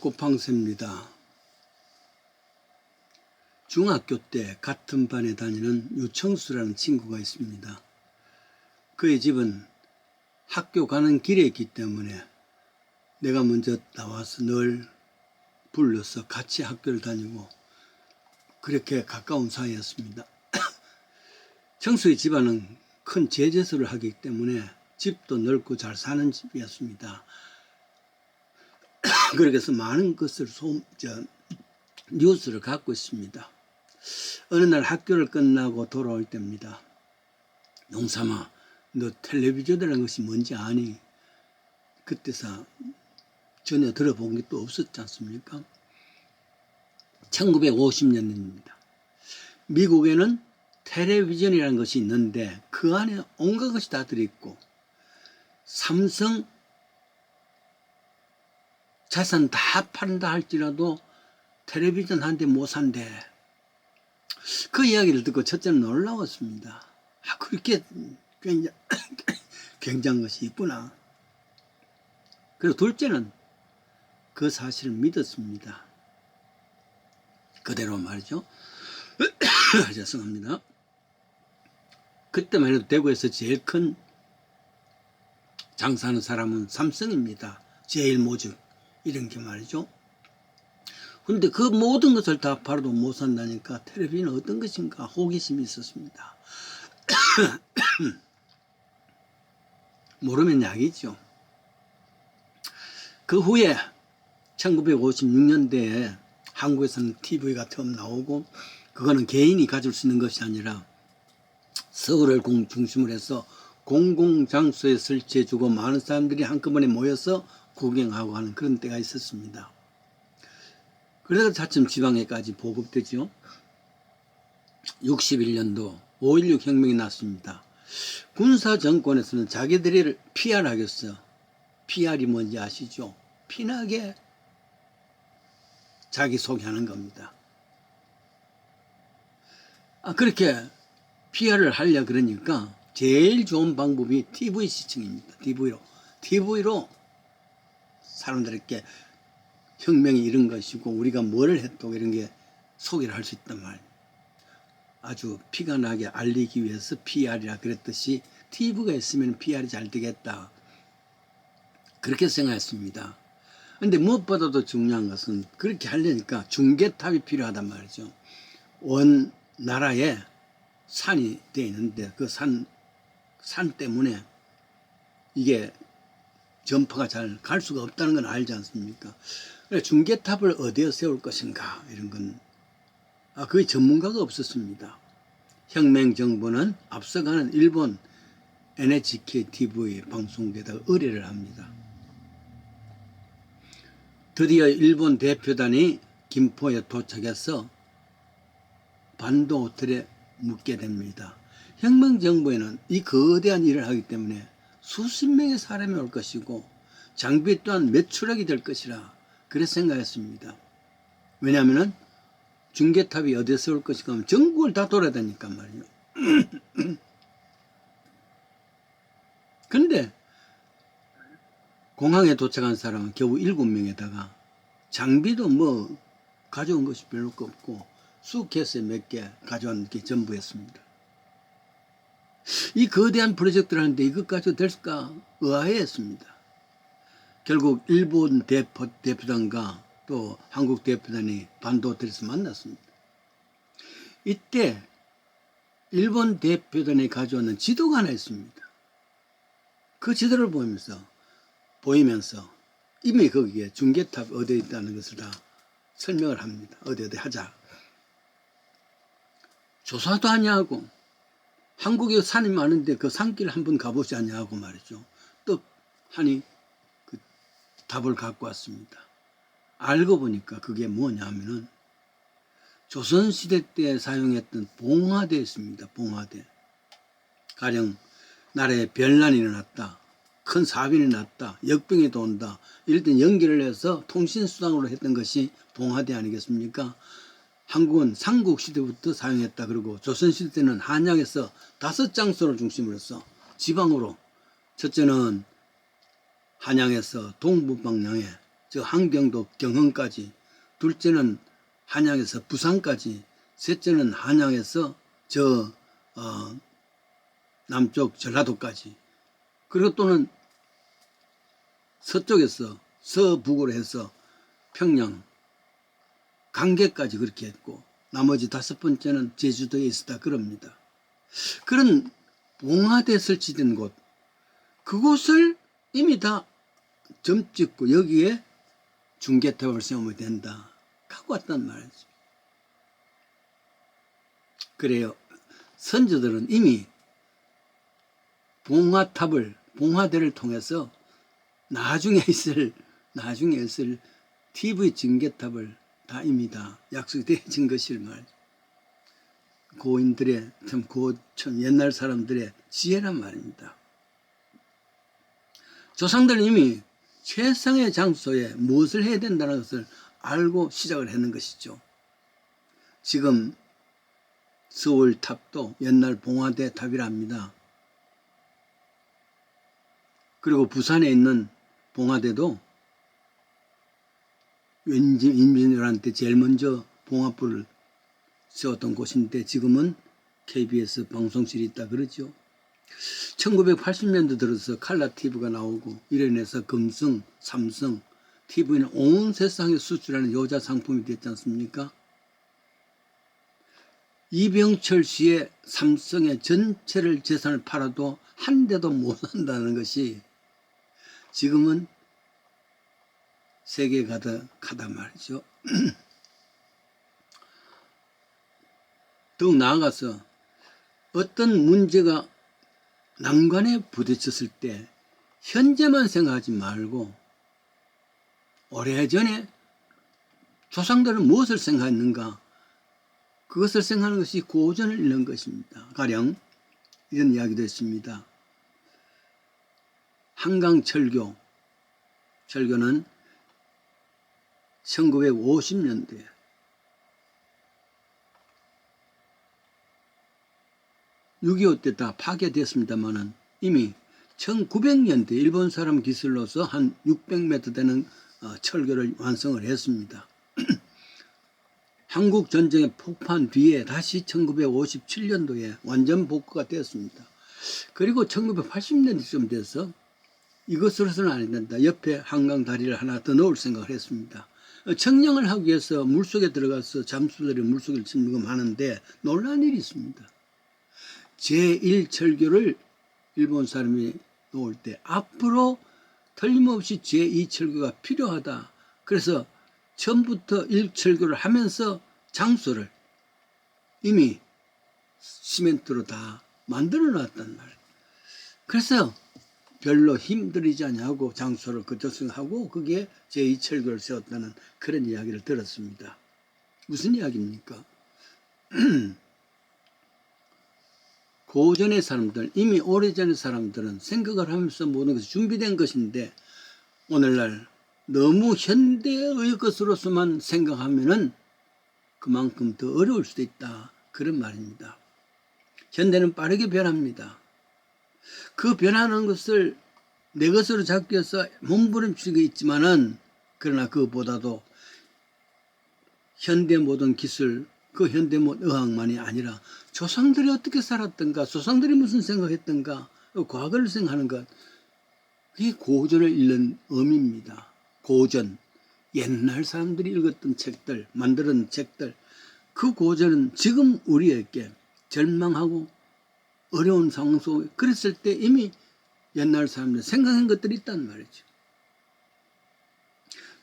꽃팡새입니다. 중학교 때 같은 반에 다니는 유청수라는 친구가 있습니다. 그의 집은 학교 가는 길에 있기 때문에 내가 먼저 나와서 늘 불러서 같이 학교를 다니고 그렇게 가까운 사이였습니다. 청수의 집안은 큰 제재소를 하기 때문에 집도 넓고 잘 사는 집이었습니다. 그렇게 해서 많은 것을 뉴스를 갖고 있습니다. 어느 날 학교를 끝나고 돌아올 때입니다. 용삼아, 너 텔레비전이라는 것이 뭔지 아니? 그때서 전혀 들어본 게 또 없었지 않습니까? 1950년입니다. 미국에는 텔레비전이라는 것이 있는데 그 안에 온갖 것이 다 들어있고 삼성 자산 다 판다 할지라도 텔레비전 한 대 못 산대. 그 이야기를 듣고 첫째는 놀라웠습니다. 그렇게 굉장한 것이 있구나. 그리고 둘째는 그 사실을 믿었습니다. 그대로 말이죠. 죄송합니다. 그때만 해도 대구에서 제일 큰 장사하는 사람은 삼성입니다. 제일 모직 이런 게 말이죠. 근데 그 모든 것을 다 팔아도 못 산다니까 텔레비전은 어떤 것인가 호기심이 있었습니다. 모르면 약이죠. 그 후에 1956년대에 한국에서는 TV가 처음 나오고 그거는 개인이 가질 수 있는 것이 아니라 서울을 중심으로 해서 공공장소에 설치해주고 많은 사람들이 한꺼번에 모여서 구경하고 하는 그런 때가 있었습니다. 그래서 차츰 지방에까지 보급되죠. 61년도 5.16 혁명이 났습니다. 군사정권에서는 자기들이 PR 하겠어. PR이 뭔지 아시죠? 피나게 자기 소개하는 겁니다. 그렇게 PR을 하려 그러니까 제일 좋은 방법이 TV 시청입니다. TV로 사람들에게 혁명이 이런 것이고 우리가 뭐를 했고 이런 게 소개를 할 수 있단 말이에요. 아주 피가 나게 알리기 위해서 PR이라 그랬듯이 TV가 있으면 PR이 잘 되겠다. 그렇게 생각했습니다. 그런데 무엇보다도 중요한 것은 그렇게 하려니까 중계탑이 필요하단 말이죠. 온 나라에 산이 되어 있는데 그 산 때문에 이게 전파가 잘 갈 수가 없다는 건 알지 않습니까? 그래서 중계탑을 어디에 세울 것인가 이런 건 거의 전문가가 없었습니다. 혁명정부는 앞서가는 일본 NHK TV 방송국에다가 의뢰를 합니다. 드디어 일본 대표단이 김포에 도착해서 반도 호텔에 묵게 됩니다. 혁명정부에는 이 거대한 일을 하기 때문에 수십 명의 사람이 올 것이고 장비 또한 매출액이 될 것이라 그래 생각했습니다. 왜냐하면 중계탑이 어디서 올 것인가 하면 전국을 다 돌아다니까 말이에요. 그런데 공항에 도착한 사람은 겨우 7명에다가 장비도 뭐 가져온 것이 별로 없고 수케이스에 몇 개 가져온 게 전부였습니다. 이 거대한 프로젝트를 하는데 이것 가지고 될까 의아해했습니다. 결국 일본 대표단과 또 한국 대표단이 반도 호텔에서 만났습니다. 이때 일본 대표단이 가져오는 지도가 하나 있습니다. 그 지도를 보이면서 이미 거기에 중계탑 어디에 있다는 것을 다 설명을 합니다. 어디 하자. 조사도 하냐고. 한국에 산이 많은데 그 산길 한번 가보지 않냐고 말이죠. 떡 하니 그 답을 갖고 왔습니다. 알고 보니까 그게 뭐냐면은 조선시대 때 사용했던 봉화대였습니다. 봉화대. 가령 나라에 변란이 일어났다. 큰 사변이 났다. 역병이 돈다. 이럴 땐 연기를 해서 통신수단으로 했던 것이 봉화대 아니겠습니까? 한국은 삼국시대부터 사용했다. 그리고 조선시대 때는 한양에서 5장소를 중심으로 해서 지방으로 첫째는 한양에서 동북방향에 저 함경도 경흥까지, 둘째는 한양에서 부산까지, 셋째는 한양에서 저 남쪽 전라도까지, 그리고 또는 서쪽에서 서북으로 해서 평양, 강계까지 그렇게 했고, 나머지 5번째는 제주도에 있었다 그럽니다. 그런 봉화대 설치된 곳, 그곳을 이미 다 점 찍고 여기에 중계탑을 세우면 된다 갖고 왔단 말이죠. 그래요. 선조들은 이미 봉화대를 통해서 나중에 있을 TV 중계탑을 다 이미 다 약속이 되어진 것일 말이죠. 고인들의 참 옛날 사람들의 지혜란 말입니다. 조상들은 이미 최상의 장소에 무엇을 해야 된다는 것을 알고 시작을 했는 것이죠. 지금 서울 탑도 옛날 봉화대 탑이랍니다. 그리고 부산에 있는 봉화대도 임진왜란 때 제일 먼저 봉화불을 세웠던 곳인데 지금은 KBS 방송실이 있다 그러죠. 1980년대 들어서 칼라 TV가 나오고 이래 인해서 금성, 삼성, TV는 온 세상에 수출하는 여자 상품이 됐지 않습니까? 이병철 씨의 삼성의 전체를 재산을 팔아도 한 대도 못 산다는 것이 지금은 세계에 가득하다 말이죠. 더욱 나아가서 어떤 문제가 난관에 부딪혔을 때 현재만 생각하지 말고 오래전에 조상들은 무엇을 생각했는가, 그것을 생각하는 것이 고전을 읽는 것입니다. 가령 이런 이야기도 있습니다. 한강철교는 1950년대 6.25 때 다 파괴됐습니다만은 이미 1900년대 일본 사람 기술로서 한 600m 되는 철교를 완성을 했습니다. 한국 전쟁의 폭판 뒤에 다시 1957년도에 완전 복구가 되었습니다. 그리고 1980년대쯤 돼서 이것으로서는 안 된다. 옆에 한강 다리를 하나 더 넣을 생각을 했습니다. 청량을 하기 위해서 물속에 들어가서 잠수들이 물속을 침범하는데 놀란 일이 있습니다. 제1철교를 일본 사람이 놓을 때 앞으로 틀림없이 제2철교가 필요하다. 그래서 처음부터 1철교를 하면서 장소를 이미 시멘트로 다 만들어 놨단 말이에요. 그래서 별로 힘들이지 않냐고 장소를 그쪽하고 그게 제2철교를 세웠다는 그런 이야기를 들었습니다. 무슨 이야기입니까? 고전의 사람들, 이미 오래전의 사람들은 생각을 하면서 모든 것이 준비된 것인데 오늘날 너무 현대의 것으로서만 생각하면은 그만큼 더 어려울 수도 있다. 그런 말입니다. 현대는 빠르게 변합니다. 그 변하는 것을 내 것으로 잡기 위해서 몸부림치고 있지만은 그러나 그보다도 현대 모든 기술, 그 현대 모든 의학만이 아니라 조상들이 어떻게 살았던가, 조상들이 무슨 생각했던가, 과거를 생각하는 것, 그게 고전을 읽는 의미입니다. 고전, 옛날 사람들이 읽었던 책들, 만들었던 책들, 그 고전은 지금 우리에게 절망하고 어려운 상황 속에 그랬을 때 이미 옛날 사람들 생각한 것들이 있단 말이죠.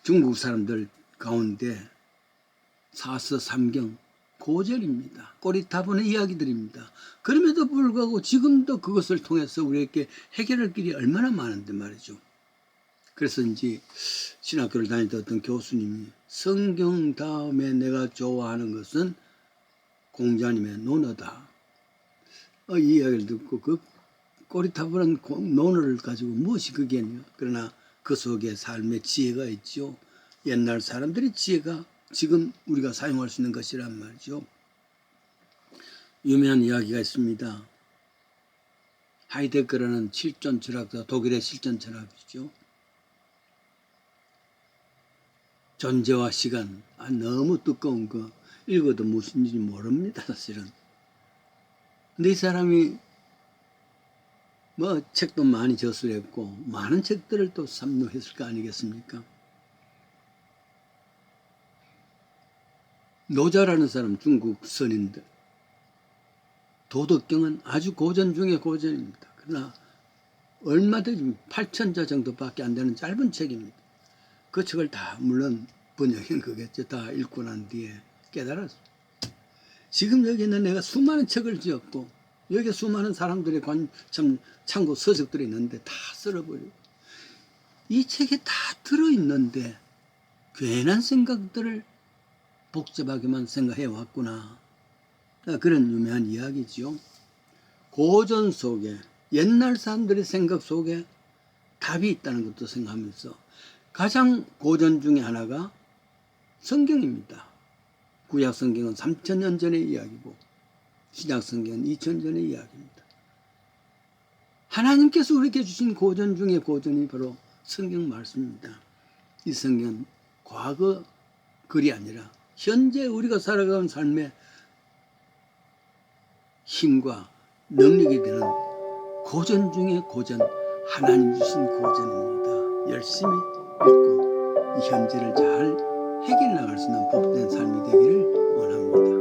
중국 사람들 가운데 사서 삼경 고전입니다. 꼬리타분의 이야기들입니다. 그럼에도 불구하고 지금도 그것을 통해서 우리에게 해결할 길이 얼마나 많은데 말이죠. 그래서인지 신학교를 다니던 어떤 교수님이 성경 다음에 내가 좋아하는 것은 공자님의 논어다. 이 이야기를 듣고 그 꼬리타분한 논어를 가지고 무엇이 그게냐. 그러나 그 속에 삶의 지혜가 있죠. 옛날 사람들의 지혜가 지금 우리가 사용할 수 있는 것이란 말이죠. 유명한 이야기가 있습니다. 하이데거라는 실존 철학자, 독일의 실존 철학이죠. 존재와 시간, 너무 두꺼운 거 읽어도 무슨지 모릅니다, 사실은. 근데 이 사람이 뭐 책도 많이 저술했고 많은 책들을 또 삽입했을 거 아니겠습니까? 노자라는 사람, 중국 선인들, 도덕경은 아주 고전 중에 고전입니다. 그러나 얼마든지 8,000자 정도밖에 안 되는 짧은 책입니다. 그 책을 다 물론 번역한 거겠죠. 다 읽고 난 뒤에 깨달았습니다. 지금 여기는 내가 수많은 책을 지었고 여기 수많은 사람들의 참고 서적들이 있는데 다 쓸어버리고 이 책에 다 들어있는데 괜한 생각들을 복잡하게만 생각해 왔구나. 그런 유명한 이야기죠. 고전 속에 옛날 사람들의 생각 속에 답이 있다는 것도 생각하면서 가장 고전 중에 하나가 성경입니다. 구약 성경은 3,000년 전의 이야기고 신약 성경은 2,000년 전의 이야기입니다. 하나님께서 우리에게 주신 고전 중에 고전이 바로 성경 말씀입니다. 이 성경은 과거 글이 아니라 현재 우리가 살아가는 삶의 힘과 능력이 되는 고전 중에 고전, 하나님 주신 고전입니다. 열심히 읽고 이 현재를 잘 해결해 나갈 수 있는 복된 삶이 되기를 원합니다.